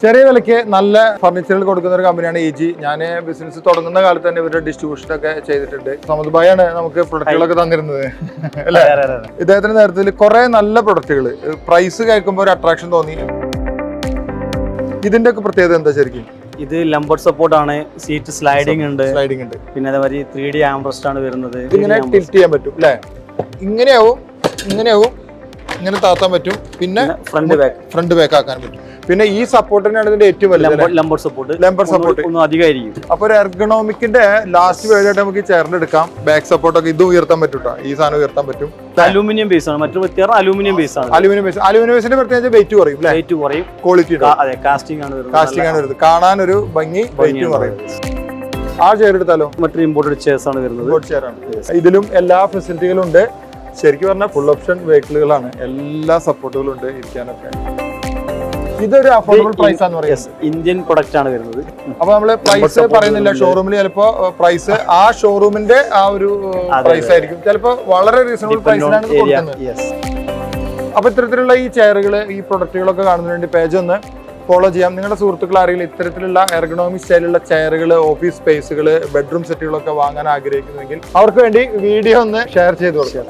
ചെറിയ വിലയ്ക്ക് നല്ല ഫർണിച്ചറുകൾ കൊടുക്കുന്ന ഒരു കമ്പനിയാണ് EG. ഞാൻ ബിസിനസ് തുടങ്ങുന്ന കാലത്ത് തന്നെ ഇവരുടെ ഡിസ്ട്രിബ്യൂഷൻ ഒക്കെ ചെയ്തിട്ടുണ്ട്. സമദ് ഭായിയാണ് നമുക്ക് പ്രൊഡക്റ്റുകളൊക്കെ തന്നിരുന്നത് അല്ലേ? ഇദ്ദേഹത്തിന്റെ നേതൃത്വത്തിൽ കുറെ നല്ല പ്രൊഡക്റ്റുകൾ, പ്രൈസ് കേൾക്കുമ്പോൾ ഒരു അട്രാക്ഷൻ തോന്നി. ഇതിന്റെ ഒക്കെ പ്രത്യേകത എന്താ ശരിക്കും? ഇത് ലംബർ സപ്പോർട്ട് ആണ്, സീറ്റ് സ്ലൈഡിംഗ് ഉണ്ട്, പിന്നെ അതേമാതിരി 3D ആംബ്രസ്റ്റ് ആണ് വരുന്നത്. ഇങ്ങനെ ടിൽറ്റ് ചെയ്യാൻ പറ്റും അല്ലേ? ഇങ്ങനെയാവും, ഇങ്ങനെ താത്താൻ പറ്റും, പിന്നെ ഫ്രണ്ട് ബാക്ക് ആക്കാൻ പറ്റും. പിന്നെ ഈ സപ്പോർട്ടിനാണ് ഇതിന്റെ ഏറ്റവും വലിയ ലംബർ സപ്പോർട്ട് ഒന്നും അധികമായിരിക്കും. അപ്പൊ ഒരു എർഗണോമിക്കിന്റെ ലാസ്റ്റ് വേർഡായിട്ട് നമുക്ക് ചേർന്ന് എടുക്കാം. ബാക്ക് സപ്പോർട്ടൊക്കെ ഇത് ഉയർത്താൻ പറ്റും, ഈ സാധനം ഉയർത്താൻ പറ്റും. അലൂമിനിയം ബേസ് ആണ്, മറ്റു വ്യത്യാസം അലൂമിനിയം ബേസ് ആണ്. അലൂമിനിയം ബേസിന്റെ പ്രത്യേകിച്ച് വെയിറ്റ് കുറയും, ക്വാളിറ്റി കാസ്റ്റിംഗ് ആണ് വരുന്നത്. കാണാൻ ഒരു ഭംഗി, വെയിറ്റ് കുറയും. ആ ചെയർ എടുത്താലോ? മറ്റൊരു ഇമ്പോർട്ടഡ് ചെയർസ് ആണ് വരുന്നത്. ഇതിലും എല്ലാ ഫെസിലിറ്റികളും ഉണ്ട്. ശരിക്കും പറഞ്ഞാൽ ഫുൾ ഓപ്ഷൻ വെഹിക്കിളുകളാണ്, എല്ലാ സപ്പോർട്ടുകളും ഉണ്ട് ഇരിക്കാനൊക്കെ. ഇതൊരു അഫോർഡബിൾ പ്രൈസ് ആണ് പറയുന്നത്. ഇന്ത്യൻ പ്രൊഡക്റ്റ് ആണ് വരുന്നത്. അപ്പൊ നമ്മള് പ്രൈസ് പറയുന്നില്ല, ഷോറൂമിൽ ചിലപ്പോ പ്രൈസ് ആ ഷോറൂമിന്റെ ആ ഒരു പ്രൈസ് ആയിരിക്കും, ചിലപ്പോ വളരെ റീസണബിൾ പ്രൈസിലാണ് കൊടുക്കുന്നത്. അപ്പൊ ഇത്തരത്തിലുള്ള ഈ ചെയറുകള്, ഈ പ്രൊഡക്റ്റുകളൊക്കെ കാണുന്നതിന് വേണ്ടി പേജ് ഒന്ന് ഫോളോ ചെയ്യാം. നിങ്ങളുടെ സുഹൃത്തുക്കൾ ആരെങ്കിലും ഇത്തരത്തിലുള്ള എർഗണോമിക് സ്റ്റൈലുള്ള ചെയറുകൾ, ഓഫീസ് സ്പേസുകൾ, ബെഡ്റൂം സെറ്റുകളൊക്കെ വാങ്ങാൻ ആഗ്രഹിക്കുന്നുവെങ്കിൽ അവർക്ക് വേണ്ടി വീഡിയോ ഒന്ന് ഷെയർ ചെയ്ത് കൊടുക്കുക.